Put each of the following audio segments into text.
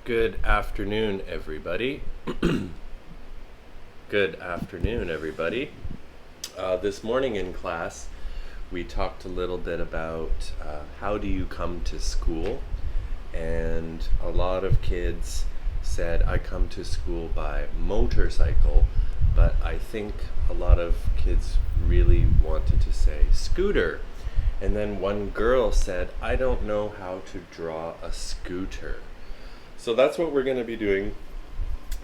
Good afternoon, everybody. Good afternoon, everybody. This morning in class, we talked a little bit about how do you come to school, and a lot of kids said, I come to school by motorcycle, but I think a lot of kids really wanted to say scooter. And then one girl said, I don't know how to draw a scooter. So that's what we're going to be doing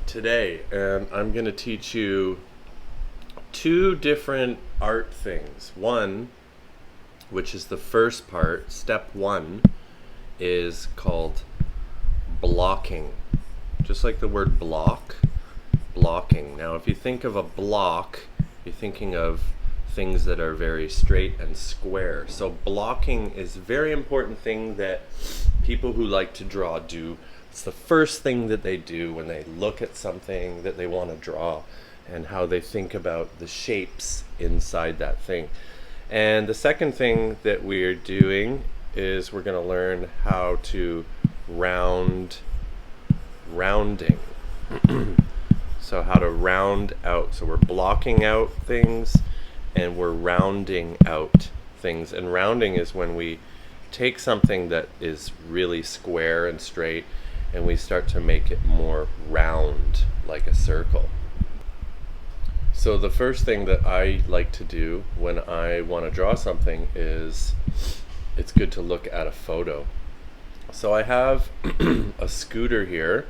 today. And I'm going to teach you two different art things. One, which is the first part, step one, is called blocking. Just like the word block, blocking. Now, if you think of a block, you're thinking of things that are very straight and square. So blocking is a very important thing that people who like to draw do. It's the first thing that they do when they look at something that they want to draw, and how they think about the shapes inside that thing. And the second thing that we're doing is we're going to learn how to rounding. So how to round out. So we're blocking out things and we're rounding out things. And rounding is when we take something that is really square and straight and we start to make it more round, like a circle. So the first thing that I like to do when I want to draw something is it's good to look at a photo. So I have a scooter here,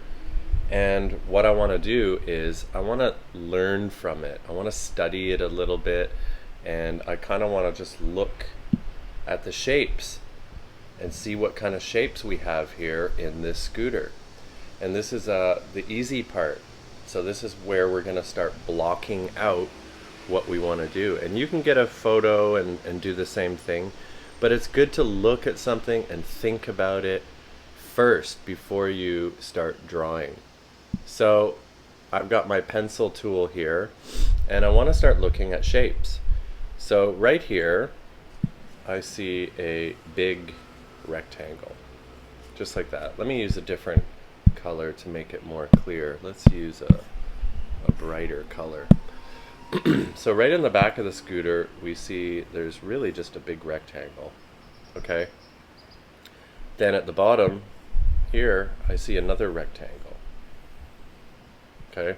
and what I want to do is I want to learn from it. I want to study it a little bit, and I kind of want to just look at the shapes and see what kind of shapes we have here in this scooter. And this is the easy part. So this is where we're going to start blocking out what we want to do. And you can get a photo and do the same thing, but it's good to look at something and think about it first before you start drawing. So I've got my pencil tool here, and I want to start looking at shapes. So right here, I see a big rectangle, just like that. Let me use a different color to make it more clear. Let's use a brighter color. So right in the back of the scooter, we see there's really just a big rectangle. Okay. Then at the bottom here, I see another rectangle. Okay.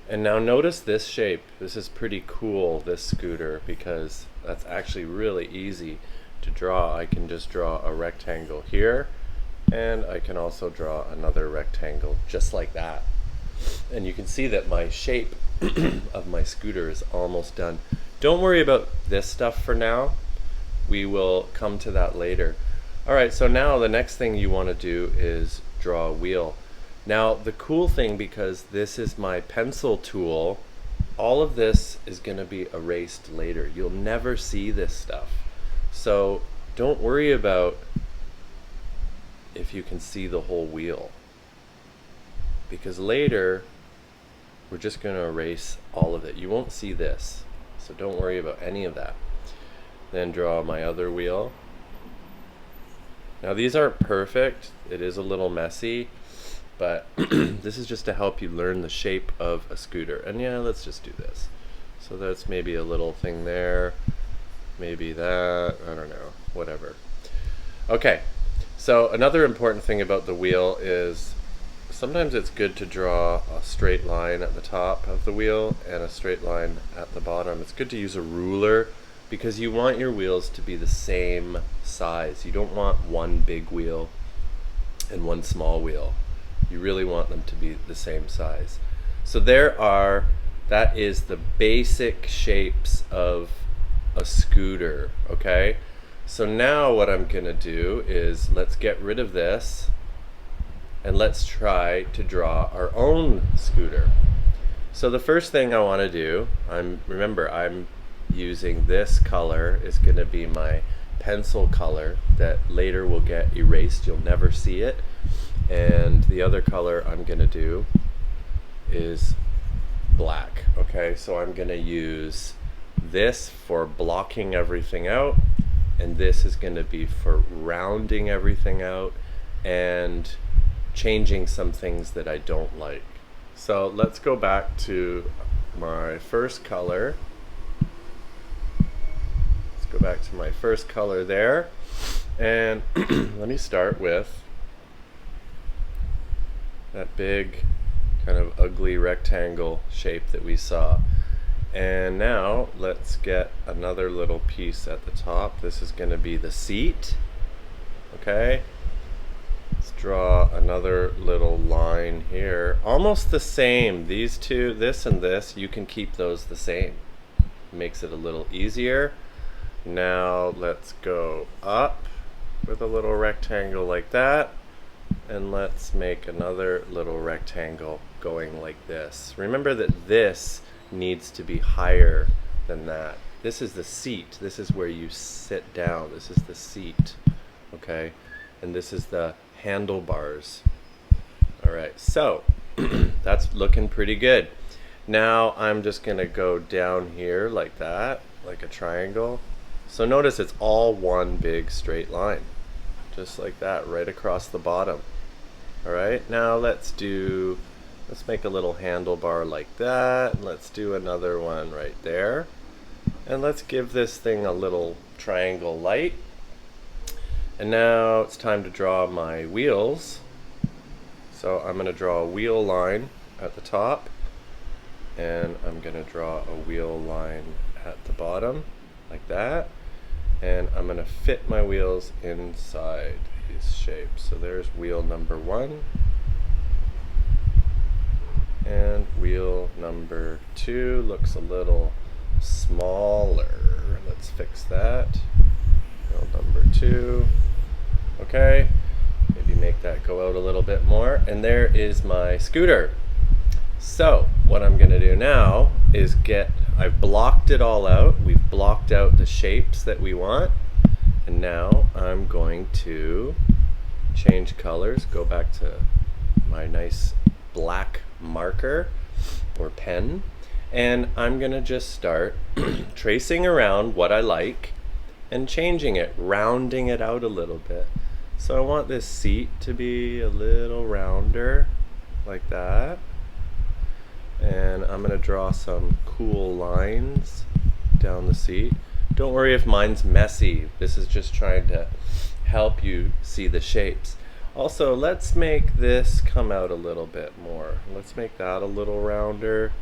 And now notice this shape. This is pretty cool, this scooter, because that's actually really easy to draw. I can just draw a rectangle here, and I can also draw another rectangle just like that. And you can see that my shape of my scooter is almost done. Don't worry about this stuff for now. We will come to that later. All right, so now the next thing you want to do is draw a wheel. Now the cool thing, because this is my pencil tool, all of this is going to be erased later. You'll never see this stuff. So don't worry about if you can see the whole wheel, because later we're just going to erase all of it. You won't see this, so don't worry about any of that. Then draw my other wheel. Now these aren't perfect. It is a little messy, but this is just to help you learn the shape of a scooter. And yeah, let's just do this. So that's maybe a little thing there, maybe that, I don't know, whatever. Okay, so another important thing about the wheel is sometimes it's good to draw a straight line at the top of the wheel and a straight line at the bottom. It's good to use a ruler because you want your wheels to be the same size. You don't want one big wheel and one small wheel. You really want them to be the same size. So that is the basic shapes of a scooter, okay? So now what I'm gonna do is let's get rid of this and let's try to draw our own scooter. So the first thing I wanna do, remember I'm using this color, is gonna be my pencil color that later will get erased. You'll never see it. And the other color I'm gonna do is black. Okay, so I'm gonna use this for blocking everything out, and this is gonna be for rounding everything out, and changing some things that I don't like. So let's go back to my first color. Let's go back to my first color there. And let me start with that big kind of ugly rectangle shape that we saw. And now let's get another little piece at the top. This is going to be the seat. Okay. Let's draw another little line here. Almost the same. These two, this and this, you can keep those the same. Makes it a little easier. Now let's go up with a little rectangle like that. And let's make another little rectangle going like this. Remember that this needs to be higher than that. This is the seat. This is where you sit down. This is the seat. Okay? And this is the handlebars. Alright, so that's looking pretty good. Now I'm just going to go down here like that, like a triangle. So notice it's all one big straight line. Just like that, right across the bottom. Alright, now let's make a little handlebar like that. Let's do another one right there. And let's give this thing a little triangle light. And now it's time to draw my wheels. So I'm going to draw a wheel line at the top. And I'm going to draw a wheel line at the bottom, like that. And I'm going to fit my wheels inside these shapes. So there's wheel number 1. And wheel number 2 looks a little smaller. Let's fix that. Wheel number 2. Okay, maybe make that go out a little bit more. And there is my scooter. So what I'm going to do now is I've blocked it all out. We've blocked out the shapes that we want. And now I'm going to change colors, go back to my nice black marker or pen, and I'm going to just start tracing around what I like and changing it, rounding it out a little bit. So I want this seat to be a little rounder, like that. And I'm going to draw some cool lines down the seat. Don't worry if mine's messy. This is just trying to help you see the shapes. Also, let's make this come out a little bit more. Let's make that a little rounder.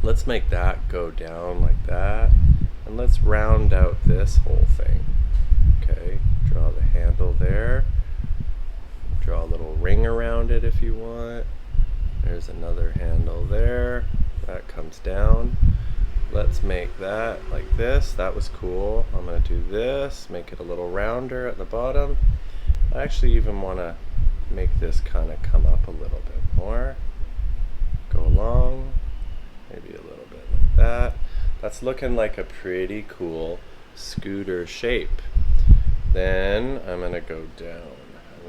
Let's make that go down like that. And let's round out this whole thing. Okay, draw the handle there. Draw a little ring around it if you want. There's another handle there. That comes down. Let's make that like this. That was cool. I'm going to do this, make it a little rounder at the bottom. I actually even want to make this kind of come up a little bit more. Go along, maybe a little bit like that. That's looking like a pretty cool scooter shape. Then I'm going to go down.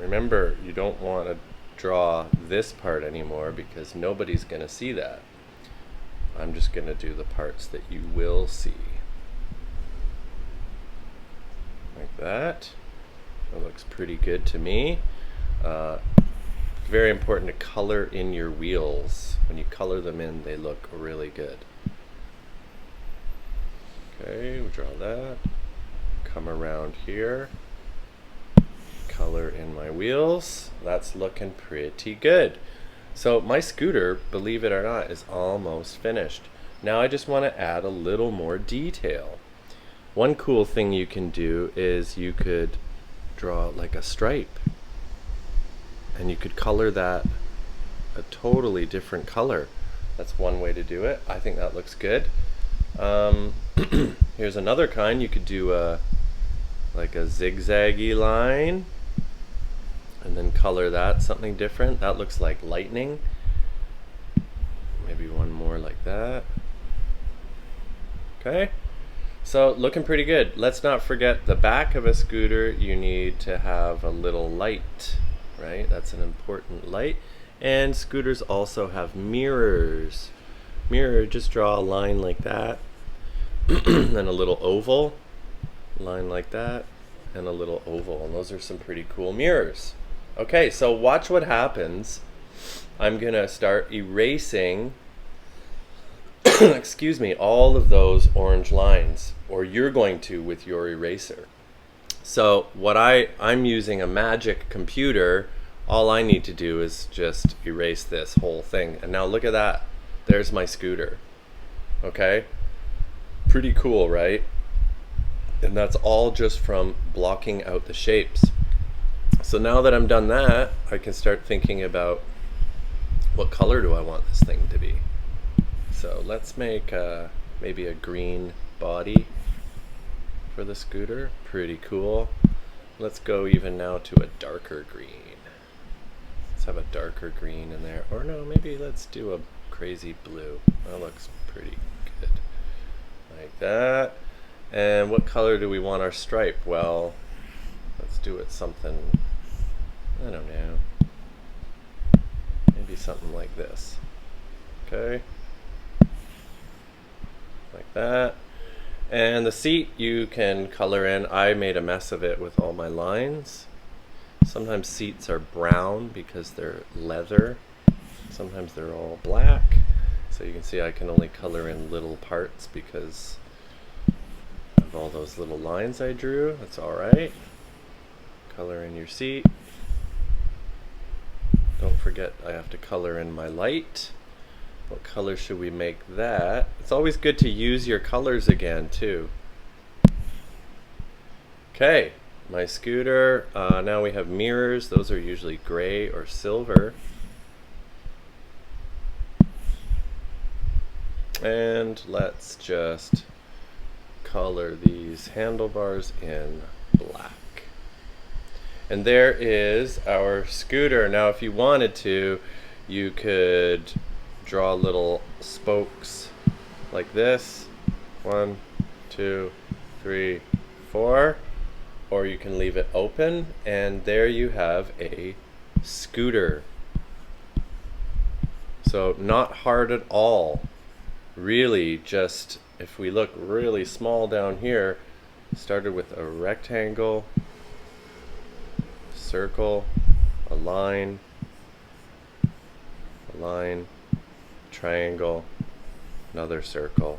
Remember, you don't want to draw this part anymore because nobody's going to see that. I'm just going to do the parts that you will see. Like that. That looks pretty good to me. Very important to color in your wheels. When you color them in, they look really good. Okay, we'll draw that. Come around here. Color in my wheels. That's looking pretty good. So my scooter, believe it or not, is almost finished. Now I just want to add a little more detail. One cool thing you can do is you could draw like a stripe. And you could color that a totally different color. That's one way to do it. I think that looks good. Here's another kind. You could do like a zigzaggy line and then color that something different. That looks like lightning. Maybe one more like that. Okay, so looking pretty good. Let's not forget the back of a scooter, you need to have a little light, right? That's an important light. And scooters also have mirrors. Mirror, just draw a line like that. Then a little oval, line like that, and a little oval. And those are some pretty cool mirrors. Okay, so watch what happens. I'm gonna start erasing excuse me, all of those orange lines, or you're going to with your eraser. So I'm using a magic computer. All I need to do is just erase this whole thing. And now look at that. There's my scooter. Okay? Pretty cool, right? And that's all just from blocking out the shapes. So now that I'm done that, I can start thinking about what color do I want this thing to be. So let's make maybe a green body for the scooter. Pretty cool. Let's go even now to a darker green. Let's have a darker green in there. Or no, maybe let's do a crazy blue. That looks pretty good. Like that. And what color do we want our stripe? Well, let's do it something, I don't know. Maybe something like this. Okay. Like that. And the seat you can color in. I made a mess of it with all my lines. Sometimes seats are brown because they're leather. Sometimes they're all black. So you can see I can only color in little parts because of all those little lines I drew. That's alright. Color in your seat. Don't forget I have to color in my light. What color should we make that? It's always good to use your colors again too. Okay, my scooter. Now we have mirrors. Those are usually gray or silver. And let's just color these handlebars in black. And there is our scooter. Now if you wanted to, you could draw little spokes like this. 1, 2, 3, 4. Or you can leave it open, and there you have a scooter. So not hard at all. Really, just if we look really small down here, started with a rectangle, circle, a line, triangle, another circle,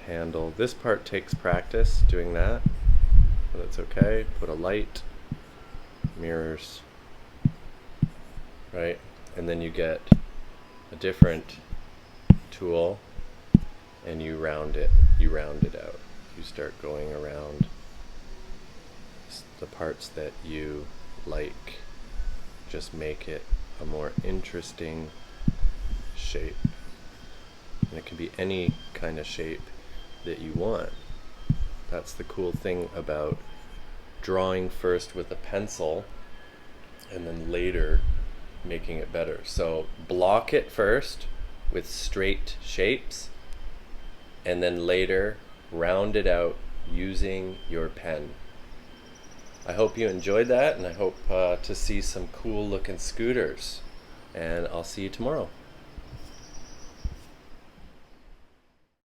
handle. This part takes practice doing that, but that's okay. Put a light, mirrors, right? And then you get a different tool and you round it out. You start going around the parts that you like. Just make it a more interesting shape. And it can be any kind of shape that you want. That's the cool thing about drawing first with a pencil and then later making it better. So block it first with straight shapes and then later round it out using your pen. I hope you enjoyed that, and I hope to see some cool looking scooters. And I'll see you tomorrow.